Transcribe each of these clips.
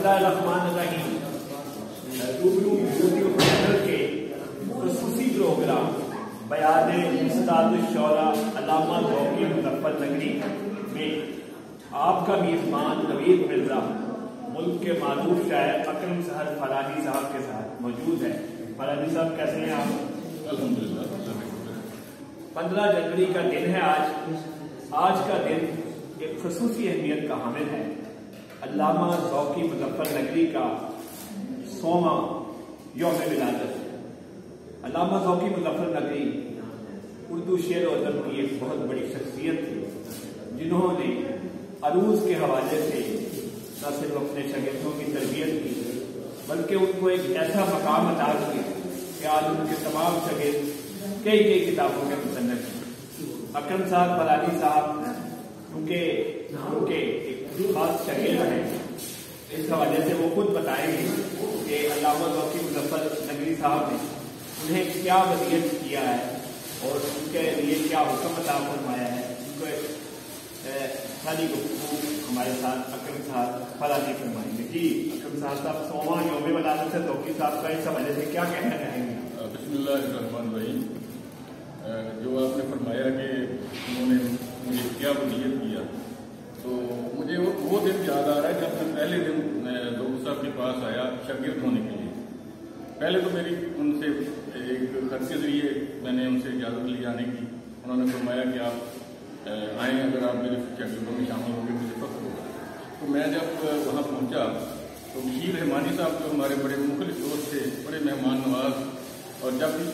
बिस्मिल्लाहिर्रहमानिर्रहीम। रूबरू YouTube channel के खसूसी प्रोग्राम बयान उस्ताद शौरा अल्लामा ज़ौकी मुज़फ़्फ़र नगरी में आपका मेज़बान नवीद मिर्ज़ा मुल्क के मारूफ शायर अकरम सहर फरानी साहब के साथ मौजूद है। फरानी साहब कैसे हैं आप? अल्हम्दुलिल्लाह। 15 जनवरी का दिन है आज का दिन एक खसूसी अहमियत का हामिल है। अल्लामा ज़ौकी मुज़फ़्फ़र नगरी का 100वां यौम विलादत। अल्लामा ज़ौकी मुज़फ़्फ़र नगरी उर्दू शेर और अदब की एक बहुत बड़ी शख्सियत थी, जिन्होंने अरूज़ के हवाले से न सिर्फ अपने शागिर्दों की तरबियत की बल्कि उनको एक ऐसा मकाम अता किया कि आज उनके तमाम शागिर्द कई किताबों के मुसन्निफ़ हैं। अकरम साहब फरानी साहब उनके एक खास शागिर्द हैं। इस हवाले से वो खुद बताएंगे कि अल्लामा ज़ौकी मुज़फ़्फ़र नगरी साहब ने उन्हें क्या वसीयत किया है और उनके लिए क्या हुक्म अता फरमाया है। उनको सारी गुफ्तगू हमारे साथ अकरम साहब फरानी फरमाएंगे। जी अकरम साहब 100वां यौम विलादत है ज़ौकी साहब का, इस हवाले से क्या कहना चाहेंगे? बिस्मिल्लाहिर्रहमानिर्रहीम। जो आपने फरमाया कि उन्होंने मुझे क्या वसीयत किया, तो मुझे वो दिन याद आ रहा है जब मैं पहले दिन ज़ौकी साहब के पास आया शागिर्द होने के लिए। पहले तो मेरी उनसे एक खत के जरिए मैंने उनसे इजाज़त ली आने की। उन्होंने फरमाया कि आप आएँ, अगर आप मेरे शागिर्दों में शामिल होंगे मुझे फख्र होगा। तो मैं जब वहाँ पहुँचा तो बशीर रहमानी साहब जो हमारे बड़े मुखलिस दोस्त थे, बड़े मेहमान नवाज, और जब भी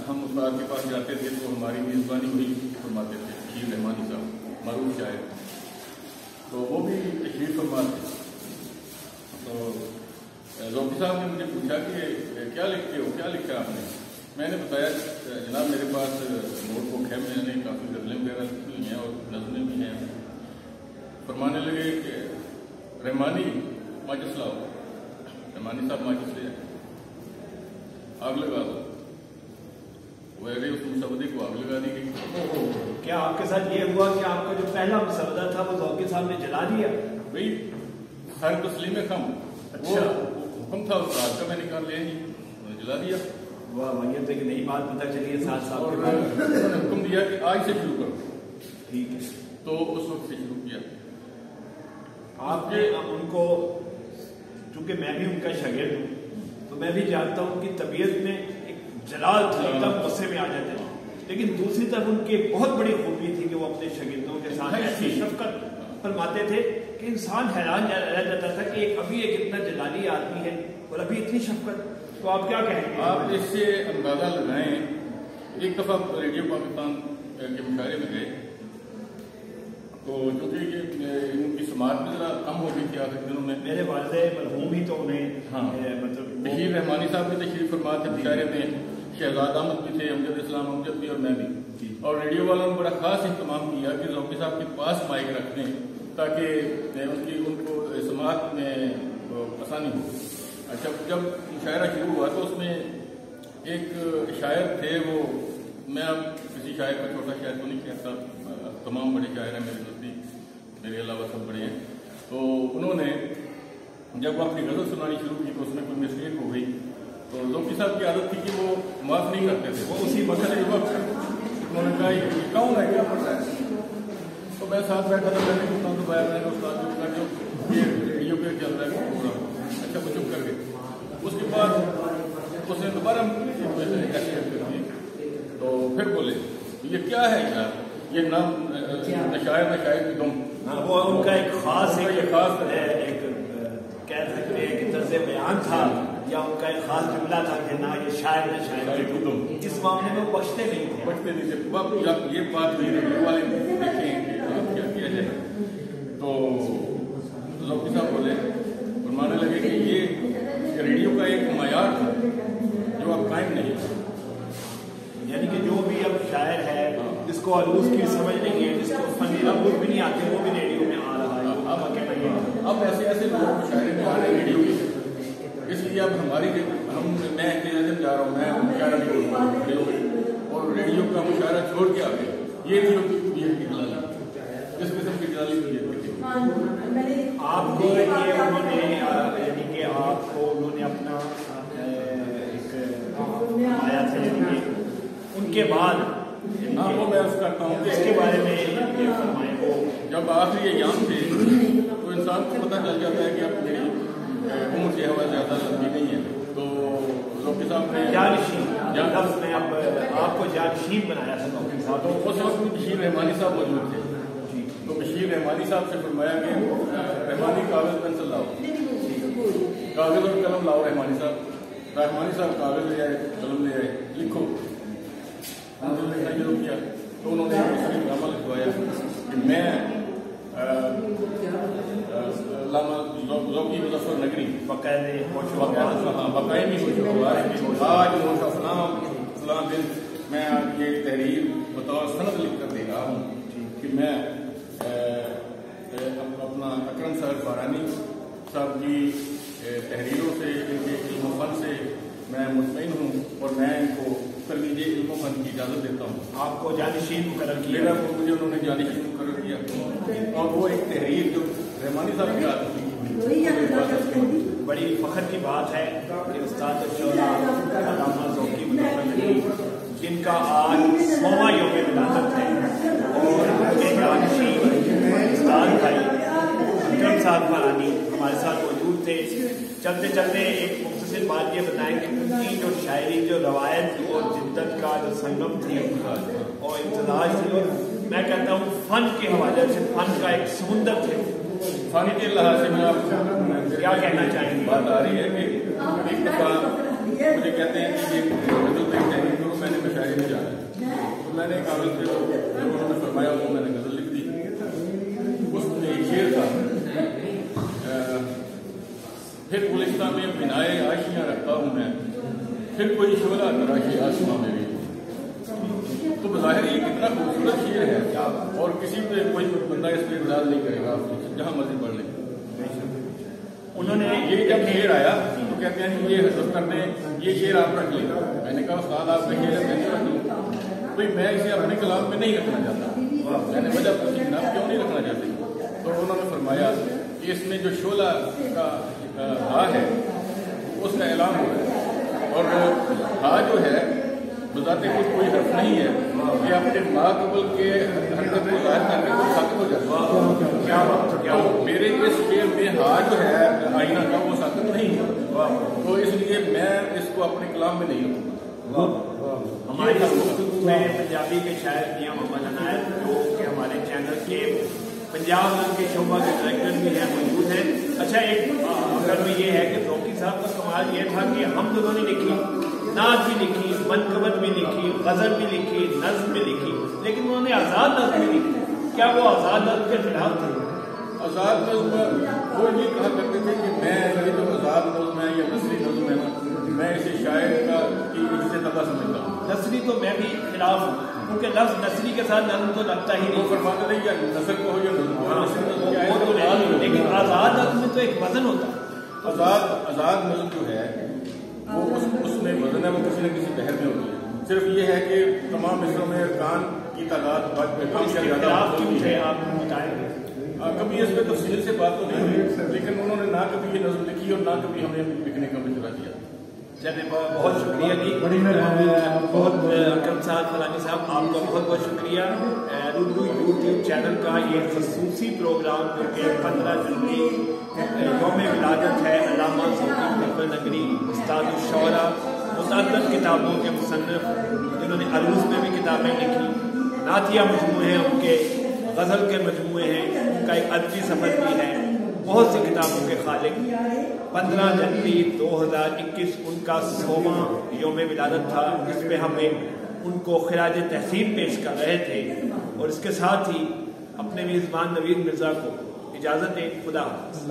हम उस्ताद के पास जाते थे तो हमारी मेज़बानी वही फरमाते थे। बशीर रहमानी साहब मारूफ शायर, तो वो भी तशरीफ फरमा थे। तो ज़ौकी साहब ने मुझे पूछा कि क्या लिखते हो, क्या लिखा आपने? मैंने बताया जनाब मेरे पास नोटबुक है, मैंने काफ़ी गज़लें वगैरह लिखी हुई हैं और नज़में भी हैं। फरमाने लगे कि रहमानी माचिस लाओ। रहमानी साहब माचिस ले आए, आग लगा दो। वैसे उस मुसवदे को आग लगा दी गई। क्या आपके साथ ये हुआ कि आपका जो पहला मुसवदा था वो ज़ौकी साहब ने जला दिया? भाई हर तस्लीम खम, अच्छा हुक्म था उस्ताद का, मैंने कहा ले जी, उन्होंने जला दिया। वाह वाह, ये तो एक नई बात पता चली है साथ साथ। और उन्होंने हुक्म दिया कि आज से शुरू करो। ठीक है, तो उस वक्त से शुरू किया। आपने उनको, चूंकि मैं भी उनका शागिर्द हूँ तो मैं भी जानता हूँ कि तबीयत में एक जलाल था, एकदम गुस्से में आ जाते थे, लेकिन दूसरी तरफ उनकी एक बहुत बड़ी खूबी थी कि वो अपने शागिर्दों के साथ ऐसी शफकत फरमाते थे कि इंसान हैरान रह जाता था कि अभी एक इतना जलाली आदमी है और अभी इतनी शफकत। तो आप क्या कहेंगे? आप इससे अंदाजा लगाएं। एक दफा रेडियो पाकिस्तान के मुशायरे में गए तो चूंकि उनकी समाज में जरा कम हो गई थी आखिरी दिनों में। मेरे वालिद मरहूम ही तो उन्हें मतलब बशीर रहमानी साहब भी तशरीफ फरमा थे मुशायरे में, शहजाद अहमद भी थे, अमजद इस्लाम अमजद भी, और मैं भी। और रेडियो वालों ने बड़ा खास इस्तेमाल किया कि ज़ौकी साहब के पास माइक रख दें ताकि उनको समात में आसानी हो। अच्छा, जब मुशायरा शुरू हुआ तो उसमें एक शायर थे, वो मैं अब किसी शायर का छोटा शायर को नहीं कहता, तमाम बड़े शायर हैं मेरे नज़दीक, मेरे अलावा सब बड़े हैं। तो उन्होंने जब अपनी गज़ल सुनानी शुरू की तो उसमें कोई मिस्टेक हो गई, तो ज़ौकी साहब की आदत थी कि वो माफ़ नहीं करते थे, वो उसी वक्त उन्होंने कहा ये कौन है, क्या पता है? तो मैं साथ बैठा था, मैंने उतना तो बाया, मैंने उस्ताद को कहा जो ये रेडियो पे चल रहा है प्रोग्राम। अच्छा, वो चुप कर गए। उसके बाद उसने दोबारा ऐसे कर दी, तो फिर बोले ये क्या है यार, ये नाम नशायर की तुम। हाँ, वो उनका एक खास कह सकते हैं कि तर्ज़े बयान था या उनका एक खास जुमला था कि ना ये शायर न शायर की तुम। इस मामले में वो बचते नहीं थे। ये बात रेडियो वाले देखें कि क्या किया जाए। तो ज़ौकी साहब बोले और मानने लगे कि ये रेडियो का एक मयार था जो अब कायम नहीं था। यानी कि जो भी अब शायर है जिसको अरूज़ की समझ नहीं है, जिसको फनी अरूज़ भी नहीं आते, वो भी रेडियो में आ रहा है। अब ऐसे लोग शायरी में आ रहे हैं रेडियो की, इसलिए अब मैं अजम जा रहा हूँ, मैं मुशायरा नहीं बोल पा रहा और रेडियो का मुशायरा छोड़ के आ गए। ये की दलाली, इस किस्म की दलाली की आपको ये उन्होंने کے بعد وہ میں عرض کرتا ہوں اس کے بارے میں یہ فرمائیں. وہ جب آخری ایام تھے تو انسان کو پتہ چل جاتا ہے کہ اب میری عمر جو ہے زیادہ لمبی نہیں ہے. تو ذوقی صاحب نے جانشین لفظ میں اب آپ کو جانشین بنایا تھا ذوقی صاحب. تو اس وقت بشیر رحمانی صاحب موجود تھے. تو بشیر رحمانی صاحب سے فرمایا کہ رحمانی کاغذ پینسل لاؤ, کاغذ اور قلم لاؤ. رحمانی صاحب کاغذ لے آئے, قلم لے آئے, لکھو. لکھنا شروع کیا تو انہوں نے نامہ لکھوایا کہ میں علامہ ذوقی مظفر نگری باقاعدہ آج فلاں دن میں یہ تحریر بطور سند لکھ کر دے رہا ہوں کہ میں اپنا اکرم صاحب فارانی صاحب کی تحریروں سے, ان کے علم و فن سے میں مطمئن ہوں اور میں ان کو ترویج علم و فن کی اجازت دیتا ہوں. آپ کو جانشین مقرر کیا. میرا کو مجھے انہوں نے جانشین مقرر کیا اور وہ ایک تحریر جو رحمانی صاحب کی آتی تھی. بڑی فخر کی بات ہے کہ استاد الشہداء علامہ ذوقی مظفر نگری جن کا آج 100واں یوم ولادت ہے اور ان کے جانشین استاد بھائی اکرم صاحب فارانی ہمارے ساتھ موجود تھے. چلتے چلتے ایک مختصر بات یہ بتائیں کہ ان کی جو شاعری, جو روایت اور جدت کا جو سنگم تھی اور امتزاج تھی, اور میں کہتا ہوں فن کے حوالے سے فن کا ایک سمندر تھے. فن کے لحاظ سے میں آپ کو کیا کہنا چاہیں گے؟ بات آ رہی ہے کہ ایک دفعہ مجھے کہتے ہیں کہ یہ غزل پہ تحریر کرو, میں نے مشاعرے میں جانا ہے. تو میں نے کاغذ پہ جو انہوں نے فرمایا وہ میں نے غزل لکھ دی. اس میں ایک شعر تھا, پھر گلستہ میں بنائے آشیاں رکھتا ہوں میں, پھر کوئی شعلہ تراشی آسماں میری. تو بظاہر یہ کتنا خوبصورت شعر ہے اور کسی پہ کوئی بندہ اس پہ اعتراض نہیں کرے گا, جہاں مرضی پڑھ لیں. انہوں نے یہ جب شعر آیا تو کہتے ہیں کہ یہ حذف کر دیں, یہ شعر آپ رکھ لیں. میں نے کہا استاد آپ کا شعر ہے, میں رکھ لوں. کوئی میں اسے اپنے کلام میں نہیں رکھنا چاہتا. میں نے وجہ پوچھی جناب کیوں نہیں رکھنا چاہتے؟ تو انہوں نے فرمایا کہ اس میں جو شعلہ کا ہا ہے اس کا اعلان ہو رہا ہے, اور ہا جو ہے بذات خود کوئی حرف نہیں ہے, یہ اپنے ما قبل کے حرکت کو ظاہر کرنے کو ساکت ہو جاتا ہے. کیا بات کیا میرے اس شعر میں ہا جو ہے آئینہ کا وہ ساکت نہیں ہے, تو اس لیے میں اس کو اپنے کلام میں نہیں رکھوں گا. ہماری گفتگو میں پنجابی کے شاعر میاں محمد عنایت جو کہ ہمارے چینل کے پنجاب کے شعبہ کے ڈائریکٹر بھی ہیں, موجود ہیں. اچھا ایک اگر میں یہ ہے کہ ذوقی صاحب کا کمال یہ تھا کہ ہم دونوں نے لکھی, نعت بھی لکھی, منقبت بھی لکھی, غزل بھی لکھی, نظم بھی لکھی, لیکن انہوں نے آزاد نظم بھی لکھی. کیا وہ آزاد نظم کے خلاف تھے؟ آزاد نظم وہ یہ کہا کرتے تھے کہ میں یہ جو آزاد نظم ہے یا نثری نظم ہے نا, میں اسے شاعر کا کی سے طبع سمجھتا ہوں. نثری تو میں بھی خلاف ہوں, کیونکہ لفظ نثری کے ساتھ نظم تو لگتا ہی وہ نہیں. فرماتے تھے یا نثر کو ہو یا نظم کو, لیکن آزاد نظم میں تو ایک وزن ہوتا ہے. آزاد نظم جو ہے وہ اس میں وزن ہے, وہ کسی نہ کسی بحر میں ہوتی ہے. صرف یہ ہے کہ تمام مصروں میں ارکان کی تعداد کم سے زیادہ ہے. آپ بتائیں گے کبھی اس پہ تفصیل سے بات تو نہیں ہوئی, لیکن انہوں نے نہ کبھی یہ نظم لکھی اور نہ کبھی ہمیں لکھنے کا مشورہ دیا. چلے بہت شکریہ جی, بہت اکرم صاحب فلانی صاحب آپ کا بہت بہت شکریہ. روبرو یوٹیوب چینل کا یہ خصوصی پروگرام جو کہ 15 جنوری یوم ولادت ہے علامہ ذوقی مظفر نگری استاد الشعراء, متعدد کتابوں کے مصنف جنہوں نے عروض میں بھی کتابیں لکھی, نعتیہ مجموعے ہیں ان کے, غزل کے مجموعے ہیں, ان کا ایک ادبی سفر بھی ہے, بہت سی کتابوں کے خالق. 15 جنوری 2021 ان کا 100واں یوم ولادت تھا, جس پہ ہم ان کو خراج تحسین پیش کر رہے تھے, اور اس کے ساتھ ہی اپنے میزبان نوید مرزا کو اجازت دیں. خدا حافظ.